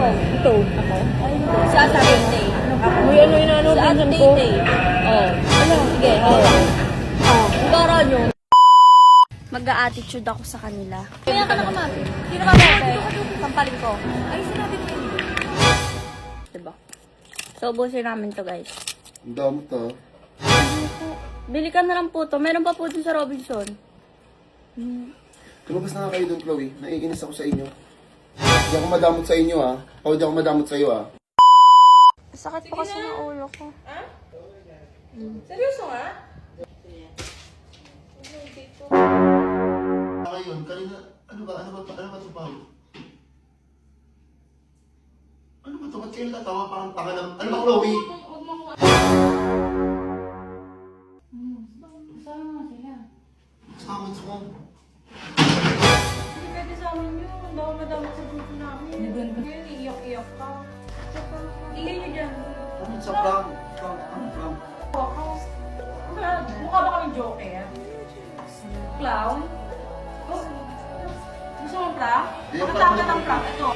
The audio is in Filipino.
Ito. Ako. Sa Taytay. Uy, ano yun, ano? Sa Pinsan ko. Taytay. Oh. Ano? Sige, Ah. Gara nyo. Mag-a-attitude ako sa kanila. Kaya ka na kumapit. Sino ka ba? Sampalin ko. Ay, sinabi ko yun. Diba? So, ubusin namin to, guys. Ang dami to. Bili ka na lang po to. Meron pa po dun sa Robinson. Lumabas na nga kayo doon, Chloe. Naiinis ako sa inyo. Hindi ako madamot sa inyo, ha? O, hindi ako madamot sa iyo, ha? Sakit pa kasi ng ulo ko. Seryoso nga? Ngayon, kanina, ano ba ito, Pao? Ano ba ito? Ba't kayo natatawa? Parang tanga ng... Ano ba, Chloe? Sama mo. Hindi pwede sa amin yun. Hindi ako madamot sa grupo namin. Ngayon, iiyak-iyak ka. Iyan nyo dyan. Ano sa prank? Mukha ba kami joker? Clown? Gusto mo prank? Hindi, Pakita ka ng prank. Ito.